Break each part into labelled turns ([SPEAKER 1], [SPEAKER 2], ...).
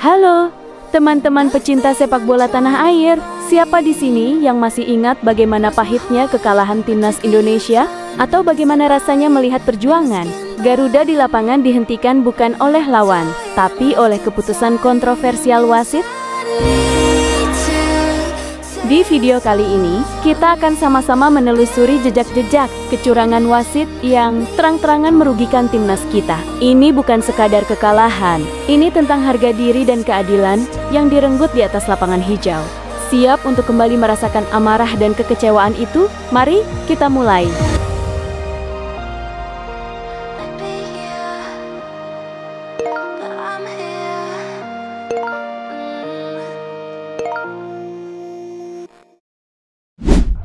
[SPEAKER 1] Halo, teman-teman pecinta sepak bola tanah air. Siapa di sini yang masih ingat bagaimana pahitnya kekalahan timnas Indonesia? Atau bagaimana rasanya melihat perjuangan Garuda di lapangan dihentikan bukan oleh lawan, tapi oleh keputusan kontroversial wasit? Di video kali ini, kita akan sama-sama menelusuri jejak-jejak kecurangan wasit yang terang-terangan merugikan timnas kita. Ini bukan sekadar kekalahan, ini tentang harga diri dan keadilan yang direnggut di atas lapangan hijau. Siap untuk kembali merasakan amarah dan kekecewaan itu? Mari kita mulai.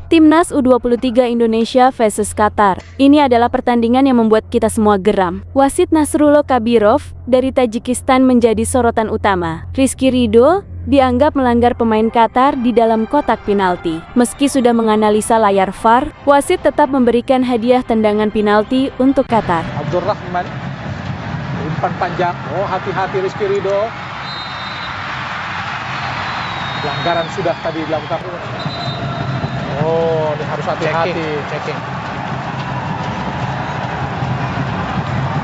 [SPEAKER 1] Timnas U23 Indonesia vs Qatar. Ini adalah pertandingan yang membuat kita semua geram. Wasit Nasrullah Kabirov dari Tajikistan menjadi sorotan utama. Rizky Ridho dianggap melanggar pemain Qatar di dalam kotak penalti. Meski sudah menganalisa layar VAR, wasit tetap memberikan hadiah tendangan penalti untuk Qatar.
[SPEAKER 2] Abdurrahman, umpan panjang. Oh, hati-hati Rizky Ridho. Pelanggaran sudah tadi dilakukan. Oh, ini harus hati-hati. Checking.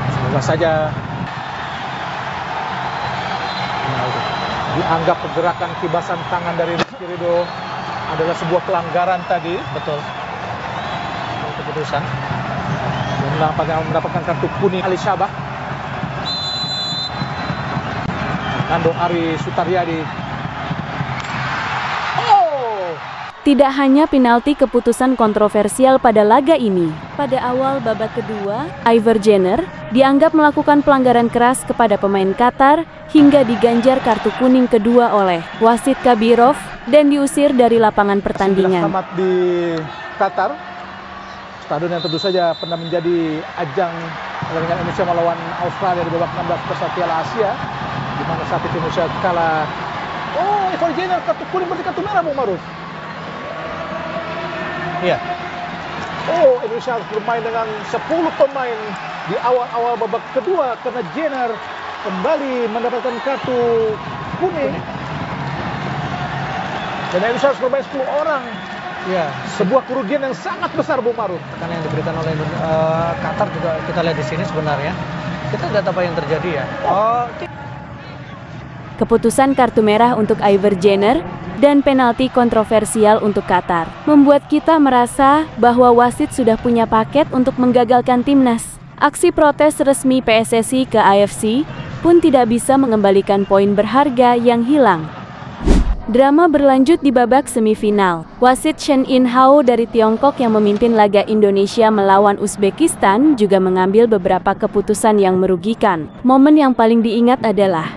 [SPEAKER 2] Semoga saja dianggap pergerakan kibasan tangan dari Rizky Ridho adalah sebuah pelanggaran tadi. Betul. Keputusan. Mendapatkan kartu kuning Ali Syabah. Nando Ari Sutaryadi.
[SPEAKER 1] Tidak hanya penalti keputusan kontroversial pada laga ini. Pada awal babak kedua, Iver Jenner dianggap melakukan pelanggaran keras kepada pemain Qatar hingga diganjar kartu kuning kedua oleh wasit Kabirov dan diusir dari lapangan pertandingan.
[SPEAKER 2] Selamat di Qatar, stadion yang tentu saja pernah menjadi ajang pertandingan Indonesia melawan Australia di babak 16 besar Piala Asia, di mana saat itu Indonesia kalah. Oh, Iver Jenner kartu kuning berarti kartu merah, Bung Maruf. Iya. Oh, Indonesia harus bermain dengan 10 pemain di awal-awal babak kedua karena Jenner kembali mendapatkan kartu kuning. Dan Indonesia harus bermain 10 orang. Ya, sebuah kerugian yang sangat besar, Bung Maruf.
[SPEAKER 3] Karena yang diberikan oleh Qatar juga kita lihat di sini sebenarnya. Kita lihat apa yang terjadi ya.
[SPEAKER 1] Keputusan kartu merah untuk Iver Jenner dan penalti kontroversial untuk Qatar membuat kita merasa bahwa wasit sudah punya paket untuk menggagalkan timnas. Aksi protes resmi PSSI ke AFC pun tidak bisa mengembalikan poin berharga yang hilang. Drama berlanjut di babak semifinal. Wasit Shen In-hao dari Tiongkok yang memimpin laga Indonesia melawan Uzbekistan juga mengambil beberapa keputusan yang merugikan. Momen yang paling diingat adalah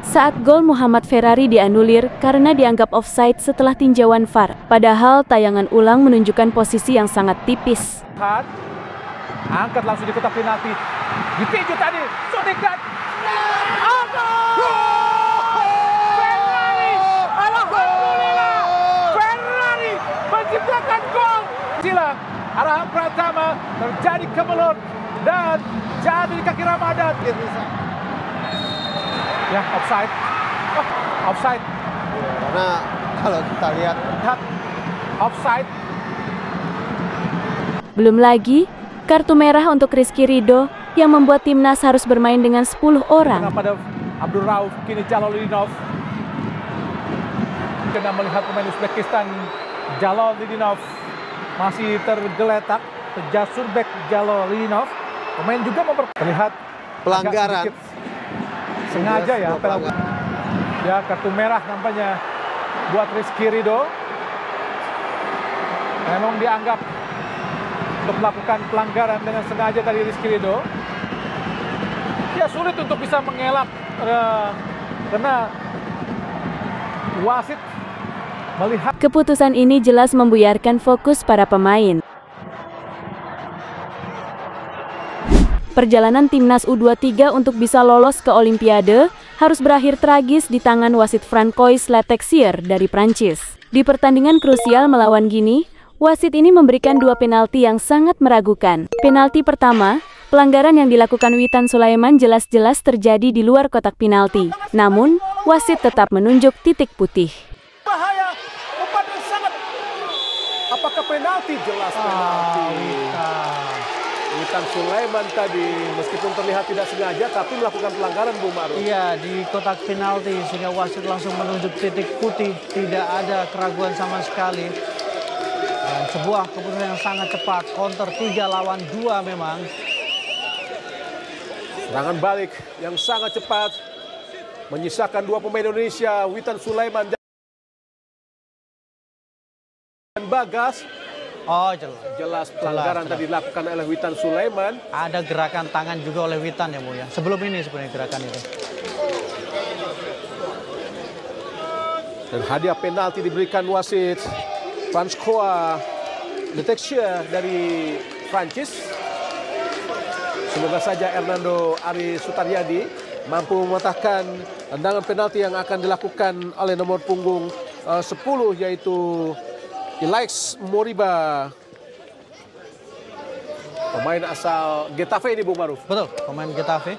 [SPEAKER 1] saat gol Muhammad Ferrari dianulir karena dianggap offside setelah tinjauan VAR. Padahal tayangan ulang menunjukkan posisi yang sangat tipis.
[SPEAKER 2] Angkat langsung di kotak penalti. Ditinju tadi. Suntikan. Ferrari. Alhamdulillah. Ferrari menciptakan gol. Silang. Arahan Pratama terjadi kemelut dan jatuh di kaki Ramadan. Ya, offside. Offside.
[SPEAKER 4] Ya, karena kalau kita lihat
[SPEAKER 2] offside.
[SPEAKER 1] Belum lagi kartu merah untuk Rizky Ridho yang membuat timnas harus bermain dengan 10 orang.
[SPEAKER 2] Pada Abdul Rauf, kini Jalolidinov. Kena melihat pemain Uzbekistan Jalolidinov masih tergeletak. Terjasur back Jalolidinov. Pemain juga terlihat
[SPEAKER 4] pelanggaran.
[SPEAKER 2] Sengaja ya, ya kartu merah nampaknya buat Rizky Ridho. Memang dianggap untuk melakukan pelanggaran dengan sengaja tadi Rizky Ridho. Ya sulit untuk bisa mengelak karena wasit melihat.
[SPEAKER 1] Keputusan ini jelas membuyarkan fokus para pemain. Perjalanan timnas U23 untuk bisa lolos ke Olimpiade harus berakhir tragis di tangan wasit Francois Letexier dari Prancis. Di pertandingan krusial melawan Gini, wasit ini memberikan 2 penalti yang sangat meragukan. Penalti pertama Pelanggaran yang dilakukan Witan Sulaiman jelas-jelas terjadi di luar kotak penalti. Namun, wasit tetap menunjuk titik putih.
[SPEAKER 5] Bahaya, umpan yang sangat. Apakah penalti? Jelas penalti. Witan Sulaiman tadi meskipun terlihat tidak sengaja tapi melakukan pelanggaran, Bung Maruf.
[SPEAKER 3] Iya, di kotak penalti sehingga wasit langsung menunjuk titik putih, tidak ada keraguan sama sekali. Dan sebuah keputusan yang sangat cepat, counter 3 lawan 2 memang.
[SPEAKER 5] Serangan balik yang sangat cepat menyisakan 2 pemain Indonesia, Witan Sulaiman dan Bagas.
[SPEAKER 3] Oh,
[SPEAKER 5] Jelas pelanggaran tadi dilakukan oleh Witan Sulaiman.
[SPEAKER 3] Ada gerakan tangan juga oleh Witan ya, Bu ya. Sebelum ini sebenarnya gerakan itu.
[SPEAKER 5] Dan hadiah penalti diberikan wasit Francois Letexia dari Prancis. Semoga saja Hernando Ari Sutaryadi mampu mematahkan tendangan penalti yang akan dilakukan oleh nomor punggung 10 yaitu Ilaix Moriba. Pemain asal Getafe ini, Bung Maruf.
[SPEAKER 3] Betul, pemain Getafe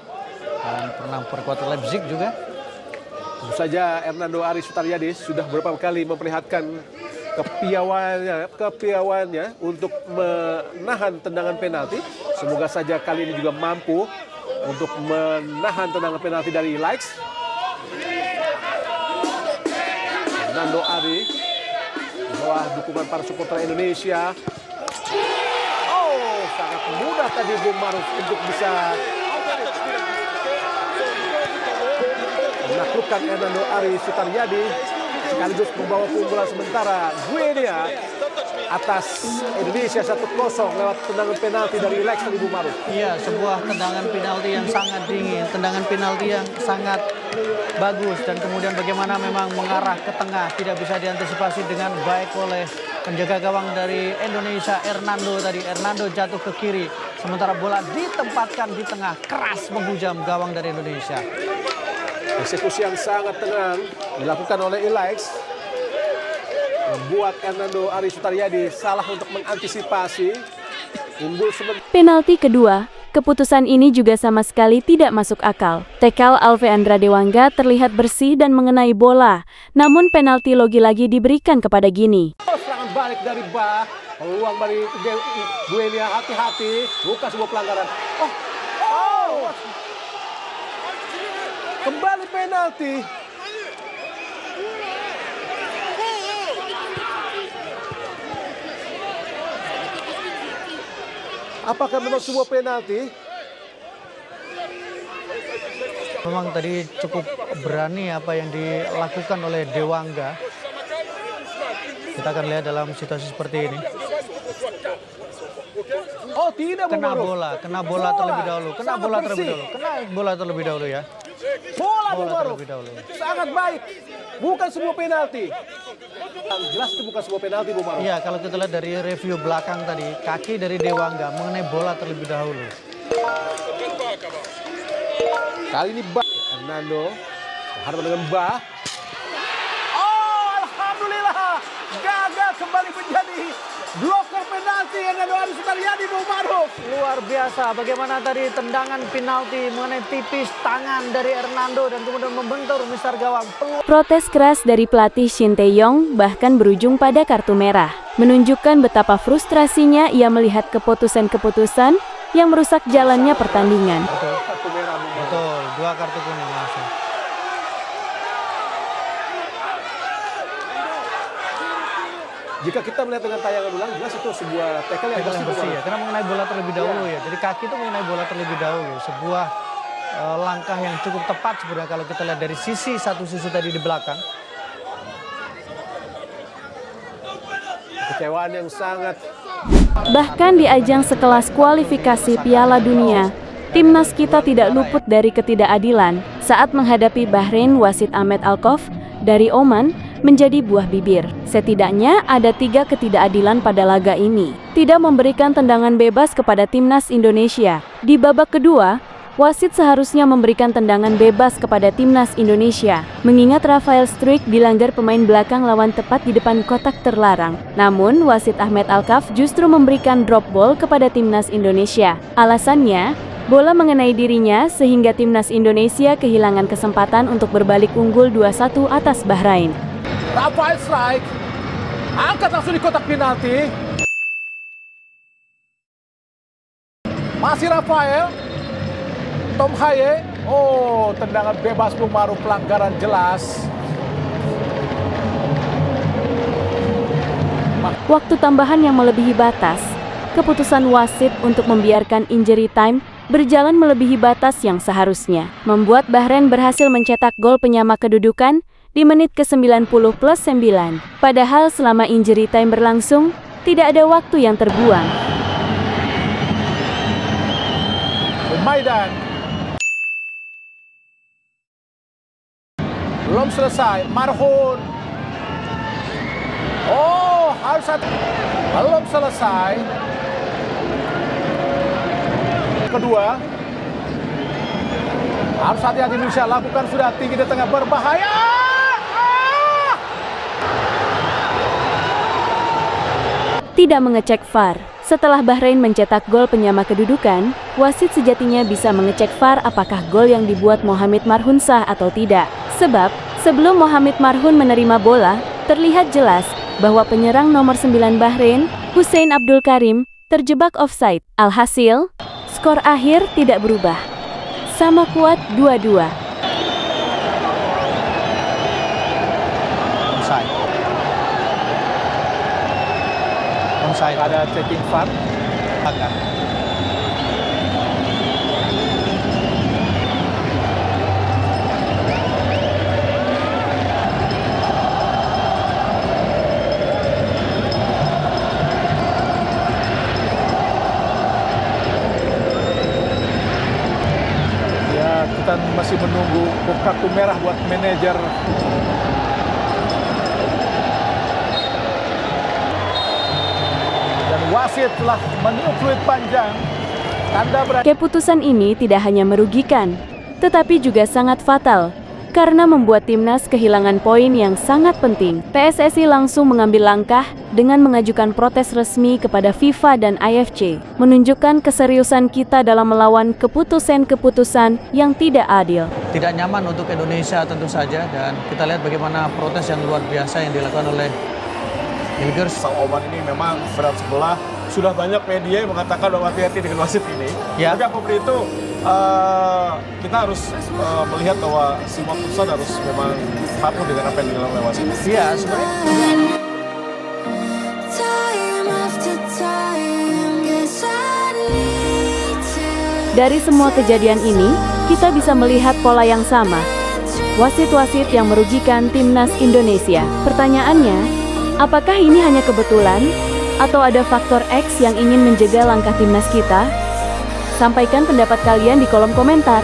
[SPEAKER 3] dan pernah perkuat Leipzig juga.
[SPEAKER 5] Tentu saja Hernando Ari Sutaryadi sudah beberapa kali memperlihatkan kepiawaiannya untuk menahan tendangan penalti. Semoga saja kali ini juga mampu untuk menahan tendangan penalti dari Ilaix. Hernando Ari di bawah dukungan para supporter Indonesia. Oh, sangat mudah tadi Bung Maruf untuk bisa menaklukkan Hernando Ari Sutaryadi sekaligus membawa keunggulan sementara Guinea atas Indonesia 1-0 lewat tendangan penalti dari Ilaix tadi, Bung Maruf.
[SPEAKER 3] Iya, sebuah tendangan penalti yang sangat dingin, tendangan penalti yang sangat bagus dan kemudian bagaimana memang mengarah ke tengah, tidak bisa diantisipasi dengan baik oleh penjaga gawang dari Indonesia Hernando tadi. Hernando jatuh ke kiri, sementara bola ditempatkan di tengah, keras menghujam gawang dari Indonesia.
[SPEAKER 5] Eksekusi yang sangat tenang dilakukan oleh Ilaix membuat Hernando Ari Sutaryadi salah untuk mengantisipasi. Unggul sementara.
[SPEAKER 1] Penalti kedua, keputusan ini juga sama sekali tidak masuk akal. Tackle Alveandra Dewangga terlihat bersih dan mengenai bola, namun penalti lagi-lagi diberikan kepada Gini.
[SPEAKER 5] Serangan balik dari Bah, peluang dari Guinea, hati-hati, bukan sebuah pelanggaran. Kembali penalti. Apakah memang sebuah penalti?
[SPEAKER 3] Memang tadi cukup berani apa yang dilakukan oleh Dewangga. Kita akan lihat dalam situasi seperti ini.
[SPEAKER 5] Oh, tidak,
[SPEAKER 3] kena bola terlebih dahulu. Kena bola terlebih dahulu ya.
[SPEAKER 5] Bola terlebih dahulu. Sangat baik. Bukan sebuah penalti. Yang jelas itu bukan sebuah penalti, Bung Maruf.
[SPEAKER 3] Iya, kalau kita lihat dari review belakang tadi, kaki dari Dewangga mengenai bola terlebih dahulu.
[SPEAKER 5] Kali ini Bah, Hernando berhadapan dengan Bah. Oh, alhamdulillah, gagal kembali menjadi bloker penalti Hernando Ari Sutaryadi, Bung Maruf.
[SPEAKER 3] Luar biasa bagaimana tadi tendangan penalti mengenai tipis tangan dari Hernando dan kemudian membentur misar gawang.
[SPEAKER 1] Protes keras dari pelatih Shin Tae-yong bahkan berujung pada kartu merah, menunjukkan betapa frustrasinya ia melihat keputusan-keputusan yang merusak jalannya pertandingan.
[SPEAKER 3] Betul, kartu merah. Betul, 2 kartu kuning langsung.
[SPEAKER 5] Jika kita melihat dengan tayangan ulang, jelas itu sebuah tackle yang bersih
[SPEAKER 3] ya, karena mengenai bola terlebih dahulu ya. Jadi kaki itu mengenai bola terlebih dahulu. Sebuah langkah yang cukup tepat sebenarnya kalau kita lihat dari satu sisi tadi di belakang.
[SPEAKER 5] Kecewaan yang sangat.
[SPEAKER 1] Bahkan di ajang sekelas kualifikasi Piala Dunia, timnas kita tidak luput dari ketidakadilan saat menghadapi Bahrain. Wasit Ahmed Alkoff dari Oman menjadi buah bibir. Setidaknya ada 3 ketidakadilan pada laga ini. Tidak memberikan tendangan bebas kepada timnas Indonesia. Di babak kedua, Wasit seharusnya memberikan tendangan bebas kepada timnas Indonesia, mengingat Rafael Struijk dilanggar pemain belakang lawan tepat di depan kotak terlarang. Namun, wasit Ahmed Alkaf justru memberikan drop ball kepada timnas Indonesia. Alasannya, bola mengenai dirinya sehingga timnas Indonesia kehilangan kesempatan untuk berbalik unggul 2-1 atas Bahrain.
[SPEAKER 2] Rafael Struijk angkat langsung di kotak penalti. Masih Rafael. Tom Haye, oh tendangan bebas Bung Maru, pelanggaran jelas.
[SPEAKER 1] Waktu tambahan yang melebihi batas, keputusan wasit untuk membiarkan injury time berjalan melebihi batas yang seharusnya, membuat Bahrain berhasil mencetak gol penyama kedudukan di menit ke-90+9. Padahal selama injury time berlangsung, tidak ada waktu yang terbuang.
[SPEAKER 2] Maidan belum selesai, Marhun. Oh, harus belum selesai. Kedua, harus hati-hati Indonesia, lakukan sudah tinggi di tengah, berbahaya.
[SPEAKER 1] Tidak mengecek VAR. Setelah Bahrain mencetak gol penyama kedudukan, wasit sejatinya bisa mengecek VAR apakah gol yang dibuat Mohamed Marhun sah atau tidak. Sebab, sebelum Mohamed Marhun menerima bola, terlihat jelas bahwa penyerang nomor 9 Bahrain, Hussein Abdul Karim, terjebak offside. Alhasil, skor akhir tidak berubah. Sama kuat 2-2.
[SPEAKER 2] Onside. Ada checking VAR. Agak. Kita masih menunggu kartu merah buat manajer. Dan wasit telah meniup fluid panjang. Tanda berarti
[SPEAKER 1] keputusan ini tidak hanya merugikan, tetapi juga sangat fatal karena membuat timnas kehilangan poin yang sangat penting. PSSI langsung mengambil langkah dengan mengajukan protes resmi kepada FIFA dan AFC, menunjukkan keseriusan kita dalam melawan keputusan-keputusan yang tidak adil.
[SPEAKER 3] Tidak nyaman untuk Indonesia tentu saja, dan kita lihat bagaimana protes yang luar biasa yang dilakukan oleh Ilgers.
[SPEAKER 5] Sang Oman ini memang berat sebelah. Sudah banyak media yang mengatakan bahwa hati-hati dengan wasit ini.
[SPEAKER 3] Ya.
[SPEAKER 5] Tapi apapun itu, kita harus melihat bahwa semua keputusan harus memang patuh dengan apa yang dilakukan oleh wasit.
[SPEAKER 3] Iya, sebenarnya.
[SPEAKER 1] Dari semua kejadian ini, kita bisa melihat pola yang sama. Wasit-wasit yang merugikan timnas Indonesia. Pertanyaannya, apakah ini hanya kebetulan? Atau ada faktor X yang ingin menjaga langkah timnas kita? Sampaikan pendapat kalian di kolom komentar.